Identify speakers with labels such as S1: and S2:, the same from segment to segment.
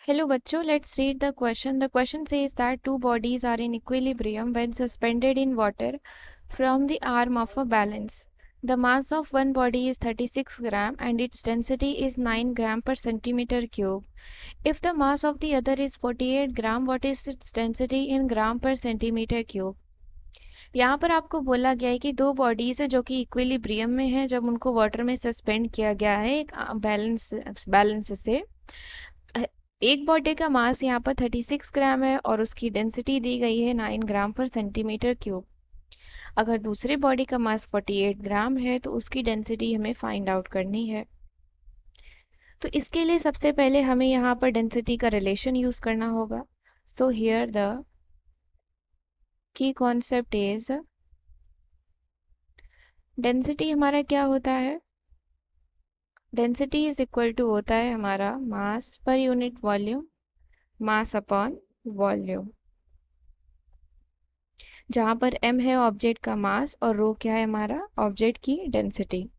S1: Hello बच्चों, let's read the question. The question says that two bodies are in equilibrium when suspended in water from the arm of a balance. The mass of one body is 36 gram and its density is 9 gram per centimeter cube. If the mass of the other is 48 gram, what is its density in gram per centimeter cube? यहाँ पर आपको बोला गया है कि दो bodies है जो कि इक्विलिब्रियम में है जब उनको वाटर में सस्पेंड किया गया है एक बैलेंस से। एक बॉडी का मास यहाँ पर 36 ग्राम है और उसकी डेंसिटी दी गई है 9 ग्राम पर सेंटीमीटर क्यूब। अगर दूसरे बॉडी का मास 48 ग्राम है तो उसकी डेंसिटी हमें फाइंड आउट करनी है। तो इसके लिए सबसे पहले हमें यहाँ पर डेंसिटी का रिलेशन यूज करना होगा। So here the key concept is density हमारा क्या होता है? डेंसिटी इज इक्वल टू होता है हमारा mass per unit volume, mass upon volume, जहां पर m है ऑब्जेक्ट का मास और रो क्या है हमारा ऑब्जेक्ट की डेंसिटी।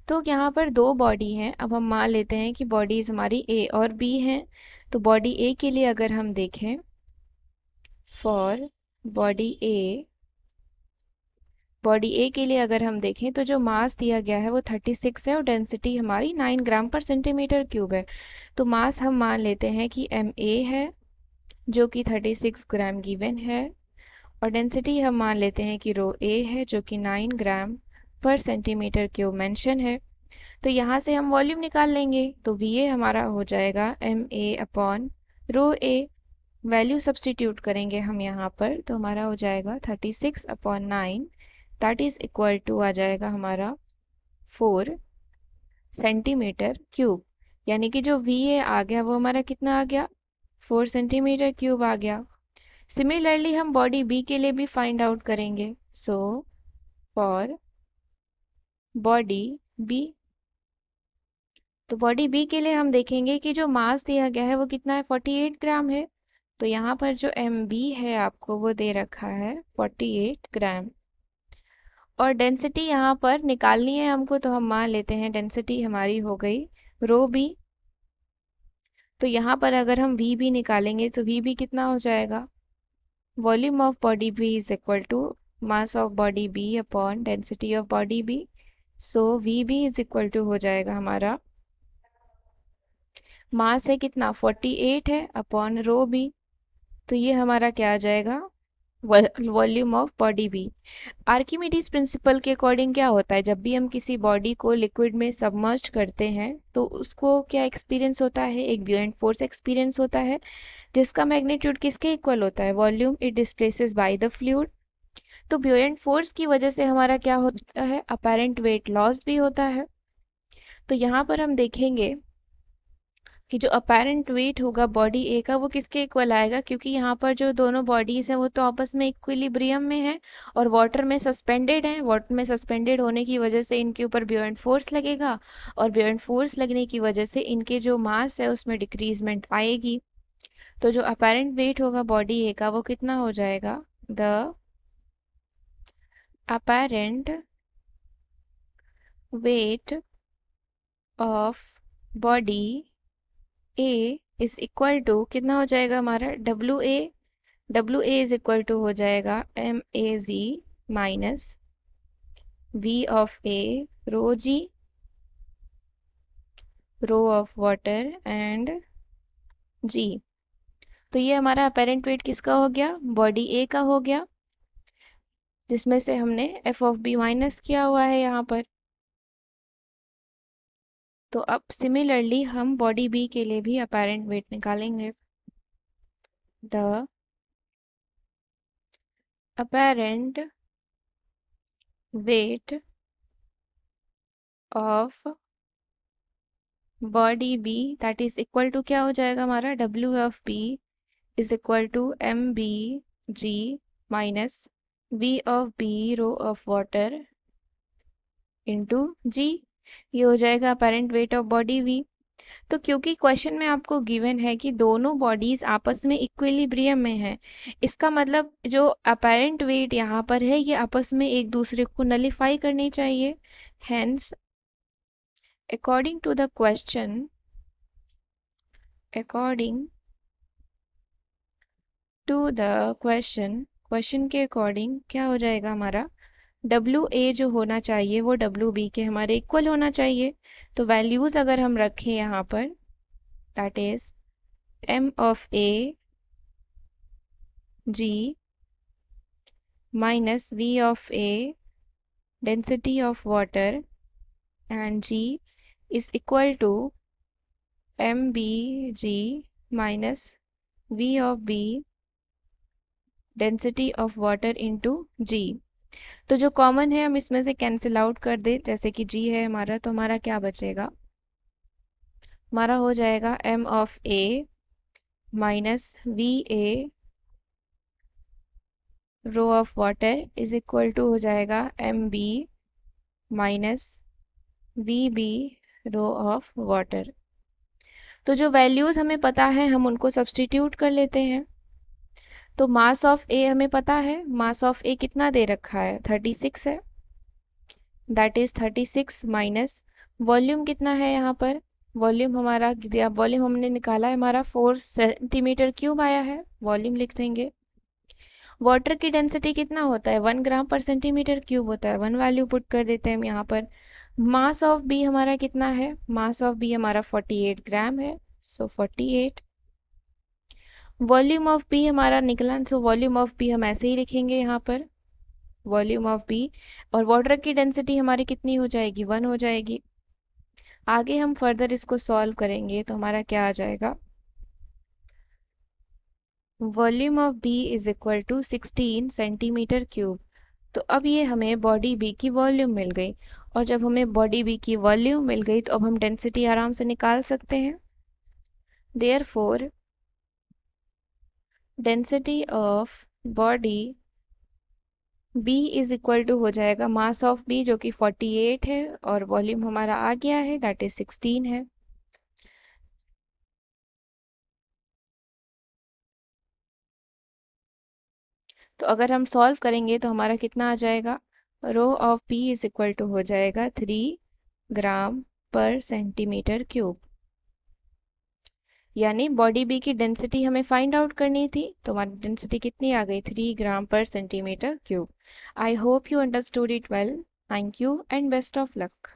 S1: तो यहाँ पर दो बॉडी हैं। अब हम मान लेते हैं कि बॉडीज हमारी A और B हैं। तो बॉडी A के लिए अगर हम देखें, फॉर बॉडी ए के लिए अगर हम देखें तो जो मास दिया गया है वो 36 है और डेंसिटी हमारी 9 ग्राम पर सेंटीमीटर क्यूब है। तो मास हम मान लेते हैं कि MA है जो कि 36 ग्राम गिवन है और डेंसिटी हम मान लेते हैं कि रो A है जो कि 9 ग्राम पर सेंटीमीटर क्यूब मेंशन है। तो यहाँ से हम वॉल्यूम निकाल लेंगे तो VA हमारा हो जाएगा MA upon rho A। Value substitute करेंगे हम यहाँ पर तो हमारा हो जाएगा 36 upon 9 that is equal to आ जाएगा हमारा 4 सेंटीमीटर क्यूब। यानी कि जो VA आ गया वो हमारा कितना आ गया? 4 सेंटीमीटर क्यूब आ गया। सिमिलरली हम बॉडी B के लिए भी फाइंड आउट करेंगे। सो फॉर बॉडी B, तो बॉडी B के लिए हम देखेंगे कि जो मास दिया गया है वो कितना है? 48 ग्राम है। तो यहाँ पर जो MB है आपको वो दे रखा है 48 ग्राम और डेंसिटी यहाँ पर निकालनी है हमको तो हम मान लेते हैं डेंसिटी हमारी हो गई रो B। तो यहाँ पर अगर हम VB निकालेंगे तो VB कितना हो जाएगा? Volume of body B is equal to mass of body B upon density of body B। So VB is equal to हो जाएगा हमारा, मास है कितना 48 है अपॉन रो B। तो ये हमारा क्या आ जाएगा? Volume of body B। Archimedes principal के अकॉर्डिंग क्या होता है, जब भी हम किसी बॉडी को लिक्विड में सबमर्ज करते हैं तो उसको क्या एक्सपीरियंस होता है? एक ब्यूएंट फोर्स एक्सपीरियंस होता है जिसका मैग्नीट्यूड किसके इक्वल होता है? Volume it displaces by the fluid. तो ब्यूएंट फोर्स की वजह से हमारा क्या होता है? अपेरेंट वेट लॉस भी होता है। तो यहाँ पर हम देखेंगे कि जो अपेरेंट वेट होगा बॉडी ए का वो किसके इक्वल आएगा, क्योंकि यहाँ पर जो दोनों बॉडीज हैं वो तो आपस में इक्विलिब्रियम में है और वाटर में सस्पेंडेड है। वाटर में सस्पेंडेड होने की वजह से इनके ऊपर ब्यूएंट फोर्स लगेगा और ब्यूएंट फोर्स लगने की वजह से इनके जो मास है उसमें डिक्रीजमेंट आएगी। तो जो अपेरेंट वेट होगा बॉडी ए का वो कितना हो जाएगा? The apparent weight of body A is equal to कितना हो जाएगा हमारा? W A is equal to हो जाएगा MAZ minus V of A rho G, rho of water and G। तो ये हमारा अपेरेंट वेट किसका हो गया? बॉडी A का हो गया, जिसमें से हमने F ऑफ B माइनस किया हुआ है यहाँ पर। तो अब सिमिलरली हम बॉडी B के लिए भी अपेरेंट वेट निकालेंगे। The apparent weight of body B that is equal to क्या हो जाएगा हमारा? W of B is equal to MBG minus V of B rho of water into G। ये हो जाएगा apparent weight of body V। तो क्योंकि question में आपको गिवन है कि दोनों बॉडीज आपस में इक्विलिब्रियम में है, इसका मतलब जो अपेरेंट वेट यहाँ पर है ये आपस में एक दूसरे को नलिफाई करनी चाहिए। Hence according to the question according to the question के अकॉर्डिंग क्या हो जाएगा हमारा, डब्ल्यू ए जो होना चाहिए वो डब्ल्यू बी के हमारे इक्वल होना चाहिए। तो वैल्यूज अगर हम रखें यहाँ पर, that is M of A G minus V of A, density of water, and G is equal to mBg minus V of B, density of water into G। तो जो कॉमन है हम इसमें से कैंसिल आउट कर दे, जैसे कि G है हमारा, तो हमारा क्या बचेगा, हमारा हो जाएगा m of A minus V A rho of water is equal to हो जाएगा M B minus V B rho of water. तो जो वैल्यूज हमें पता है हम उनको सब्स्टिट्यूट कर लेते हैं। तो मास ऑफ ए हमें पता है, मास ऑफ ए कितना दे रखा है, 36 है, दैट इज 36 माइनस वॉल्यूम कितना है यहाँ पर, वॉल्यूम हमारा, वॉल्यूम हमने निकाला है हमारा 4 सेंटीमीटर क्यूब आया है, वॉल्यूम लिख देंगे। वाटर की डेंसिटी कितना होता है, 1 ग्राम पर सेंटीमीटर क्यूब होता है, 1 वैल्यू पुट कर देते हैं हम यहाँ पर। मास ऑफ बी हमारा कितना है, मास ऑफ बी हमारा 48 ग्राम है, सो 48। वॉल्यूम ऑफ बी हमारा निकला, सो वॉल्यूम ऑफ बी हम ऐसे ही लिखेंगे यहाँ पर, वॉल्यूम ऑफ बी। और वाटर की डेंसिटी हमारी कितनी हो जाएगी, 1 हो जाएगी। आगे हम फर्दर इसको सॉल्व करेंगे तो हमारा क्या आ जाएगा, volume of B is equal to 16 centimetre cube. तो अब ये हमें बॉडी बी की वॉल्यूम मिल गई, और जब हमें बॉडी बी की वॉल्यूम मिल गई तो अब हम डेंसिटी आराम से निकाल सकते हैं। Therefore density of body B is equal to हो जाएगा मास ऑफ B जो कि 48 है, और वॉल्यूम हमारा आ गया है दैट इज 16 है। तो अगर हम सॉल्व करेंगे तो हमारा कितना आ जाएगा, rho of B is equal to हो जाएगा 3 ग्राम पर सेंटीमीटर क्यूब। यानी बॉडी बी की डेंसिटी हमें फाइंड आउट करनी थी, तो हमारी डेंसिटी कितनी आ गई, 3 ग्राम पर centimetre cube. I hope you understood it well. Thank you and best of luck.